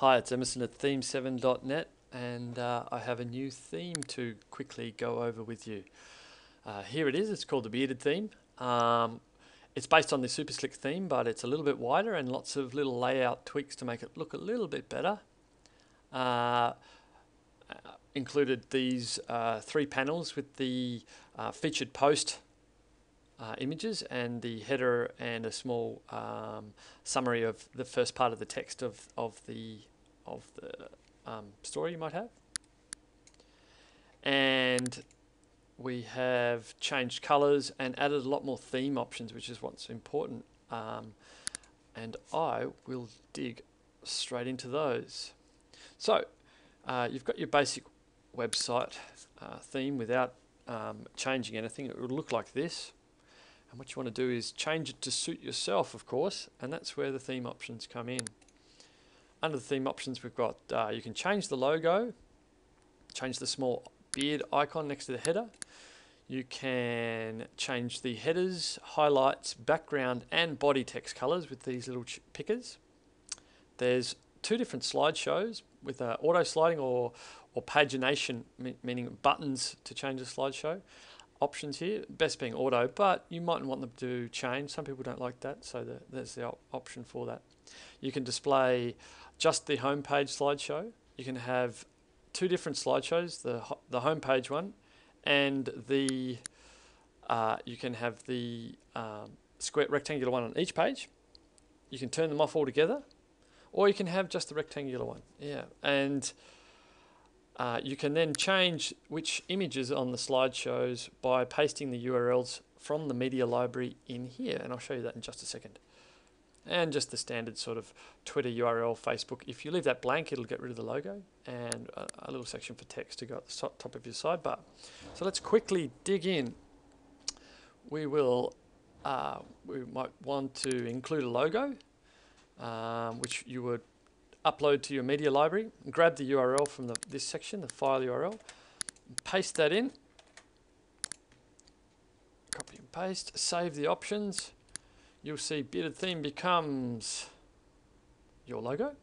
Hi, it's Emerson at theme7.net, and I have a new theme to quickly go over with you. Here it is. It's called the Bearded theme. It's based on the Super Slick theme, but it's a little bit wider and lots of little layout tweaks to make it look a little bit better. Included these 3 panels with the featured post images and the header and a small summary of the first part of the text of the story you might have. And we have changed colors and added a lot more theme options, which is what's important. And I will dig straight into those. So you've got your basic website theme without changing anything. It will look like this. And what you want to do is change it to suit yourself, of course, and that's where the theme options come in. Under the theme options, we've got you can change the logo, change the small beard icon next to the header. You can change the headers, highlights, background, and body text colors with these little pickers. There's 2 different slideshows with auto sliding or pagination, meaning buttons to change the slideshow. Options here, best being auto, but you might want them to change. Some people don't like that, so there's the option for that. You can display just the homepage slideshow. You can have 2 different slideshows, the homepage one, and the you can have the square rectangular one on each page. You can turn them off altogether, or you can have just the rectangular one. Yeah, and you can then change which images on the slideshows by pasting the URLs from the media library in here, and I'll show you that in just a second. And just the standard sort of Twitter URL, Facebook. If you leave that blank, it'll get rid of the logo, and a little section for text to go at the top of your sidebar. So let's quickly dig in. We might want to include a logo, which you would upload to your media library. Grab the URL from this section, the file URL, paste that in, copy and paste, save the options. You'll see Bearded theme becomes your logo.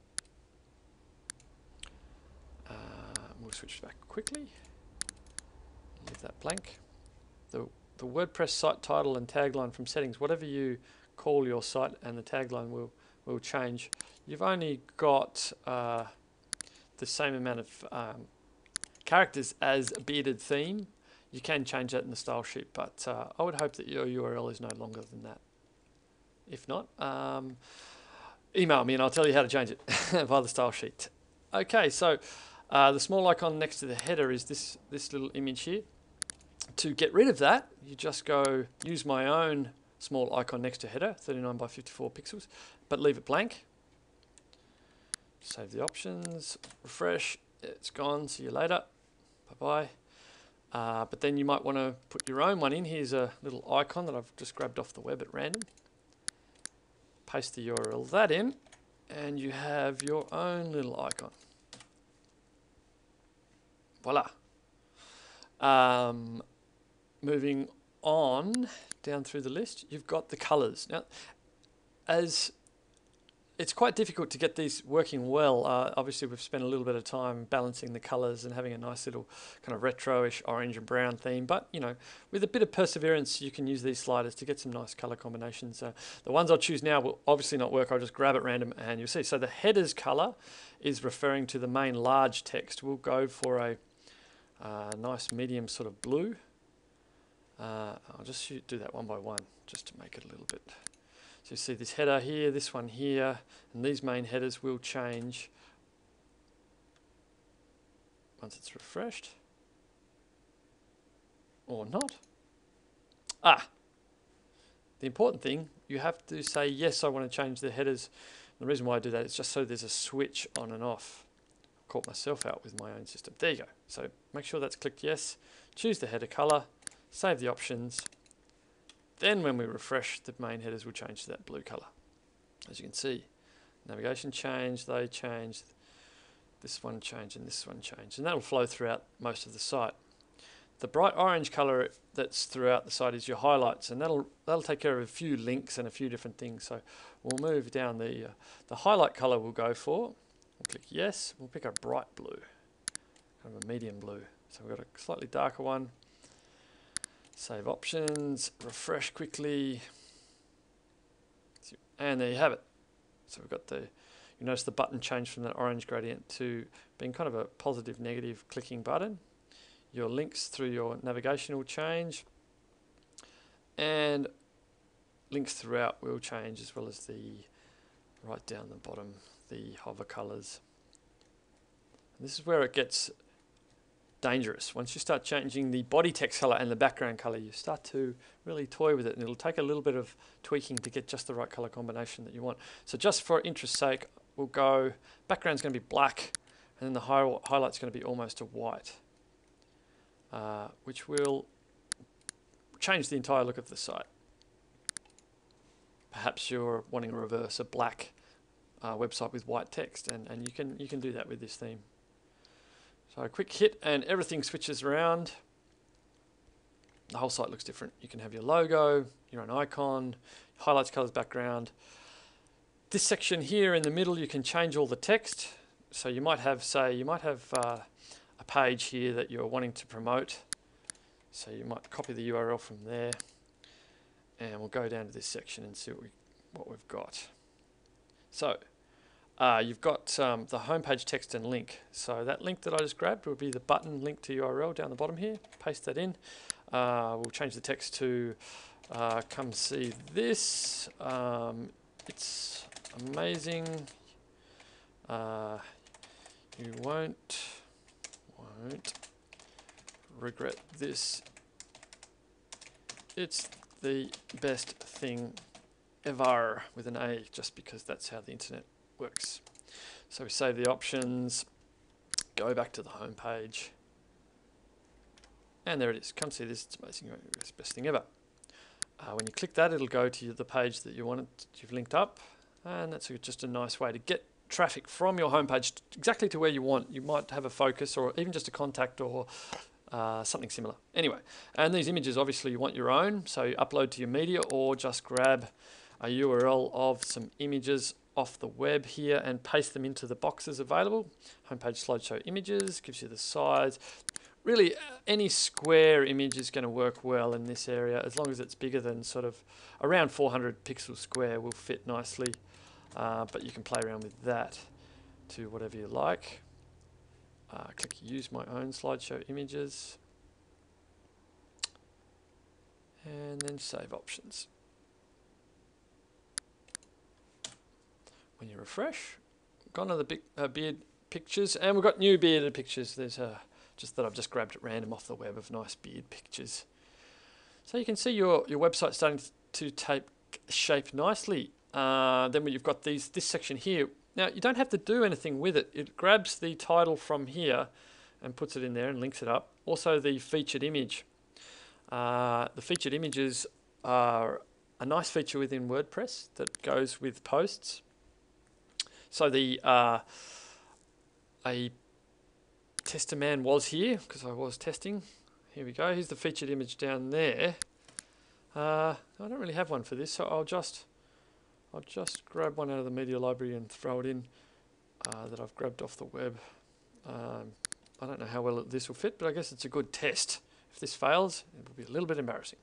We'll switch back quickly, leave that blank. The WordPress site title and tagline from settings, whatever you call your site, and the tagline will change. You've only got the same amount of characters as a Bearded theme. You can change that in the style sheet, but I would hope that your URL is no longer than that. If not, email me and I'll tell you how to change it via the style sheet. Okay, so the small icon next to the header is this little image here. To get rid of that, you just go use my own small icon next to header, 39 by 54 pixels, but leave it blank. Save the options, refresh, it's gone, see you later, bye-bye. But then you might want to put your own one in. Here's a little icon that I've just grabbed off the web at random. Paste the URL of that in, and you have your own little icon. Voila. Moving on down through the list, you've got the colors. Now, as it's quite difficult to get these working well. Obviously, we've spent a little bit of time balancing the colors and having a nice little kind of retro-ish orange and brown theme. But, you know, with a bit of perseverance, you can use these sliders to get some nice color combinations. The ones I'll choose now will obviously not work. I'll just grab at random and you'll see. So the header's color is referring to the main large text. We'll go for a nice medium sort of blue. I'll just do that one by one just to make it a little bit. So you see this header here, this one here, and these main headers will change once it's refreshed. Or not. The important thing, you have to say, yes, I want to change the headers. And the reason why I do that is just so there's a switch on and off. I caught myself out with my own system. There you go. So make sure that's clicked yes. Choose the header color, save the options. Then when we refresh, the main headers will change to that blue color. As you can see, navigation changed, they changed, this one changed and this one changed. And that will flow throughout most of the site. The bright orange color that's throughout the site is your highlights, and that'll take care of a few links and a few different things. So we'll move down the highlight color we'll go for We'll click yes. We'll pick a bright blue, kind of a medium blue. So we've got a slightly darker one. Save options, refresh quickly, and there you have it. So we've got you notice the button changed from that orange gradient to being kind of a positive negative clicking button. Your links through your navigation will change, and links throughout will change, as well as right down the bottom, the hover colors. And this is where it gets dangerous. Once you start changing the body text color and the background color, you start to really toy with it, and it'll take a little bit of tweaking to get just the right color combination that you want. So just for interest's sake, we'll go, background's going to be black, and then the highlight's going to be almost a white, which will change the entire look of the site. Perhaps you're wanting to reverse a black website with white text, and you can do that with this theme. So a quick hit and everything switches around. The whole site looks different. You can have your logo, your own icon, highlights, colors, background. This section here in the middle, you can change all the text. So you might have, a page here that you're wanting to promote. So you might copy the URL from there, and we'll go down to this section and see what we've got. So you've got the homepage text and link. So that link that I just grabbed will be the button link to URL down the bottom here. Paste that in. We'll change the text to come see this. It's amazing. You won't regret this. It's the best thing ever, with an A, just because that's how the internet works. So we save the options, go back to the home page, and there it is. Come see this, it's amazing, it's the best thing ever. When you click that, it'll go to the page that you've linked up, and that's just a nice way to get traffic from your homepage exactly to where you want. You might have a focus, or even just a contact, or something similar. Anyway, and these images, obviously you want your own, so you upload to your media, or just grab a URL of some images off the web here and paste them into the boxes available. Homepage slideshow images gives you the size. Really, any square image is going to work well in this area, as long as it's bigger than sort of around 400 pixels square will fit nicely. But you can play around with that to whatever you like. Click use my own slideshow images, and then save options. When you refresh, gone are the beard pictures, and we've got new bearded pictures. There's just that I've just grabbed at random off the web of nice beard pictures. So you can see your website starting to take shape nicely. Then you've got this section here. Now you don't have to do anything with it. It grabs the title from here and puts it in there and links it up. Also the featured image. The featured images are a nice feature within WordPress that goes with posts. So a tester man was here, because I was testing. Here we go. Here's the featured image down there. I don't really have one for this, so I'll just grab one out of the media library and throw it in that I've grabbed off the web. I don't know how well this will fit, but I guess it's a good test. If this fails, it will be a little bit embarrassing.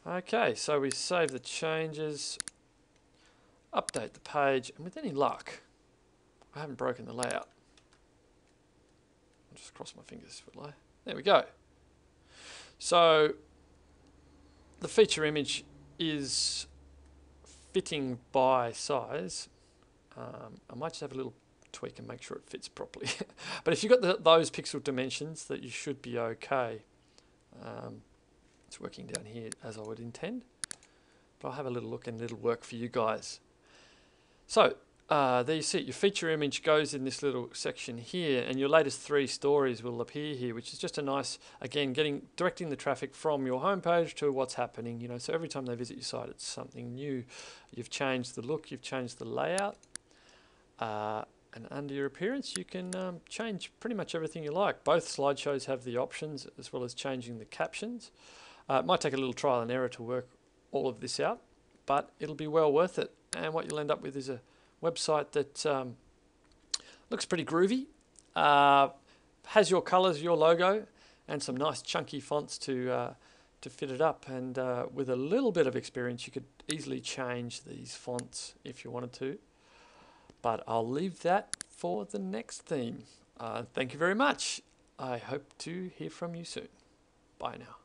Okay, so we save the changes, update the page, and with any luck, I haven't broken the layout. I'll just cross my fingers, will I? There we go. So the feature image is fitting by size. I might just have a little tweak and make sure it fits properly. But if you've got those pixel dimensions, that you should be okay. It's working down here as I would intend. But I'll have a little look and it'll work for you guys. So there you see it. Your feature image goes in this little section here, and your latest 3 stories will appear here, which is just a nice, again, directing the traffic from your homepage to what's happening. You know, so every time they visit your site, it's something new. You've changed the look, you've changed the layout, and under your appearance, you can change pretty much everything you like. Both slideshows have the options, as well as changing the captions. It might take a little trial and error to work all of this out, but it'll be well worth it. And what you'll end up with is a website that Looks pretty groovy. Has your colors, your logo, and some nice chunky fonts to fit it up. And with a little bit of experience, you could easily change these fonts if you wanted to. But I'll leave that for the next theme. Thank you very much. I hope to hear from you soon. Bye now.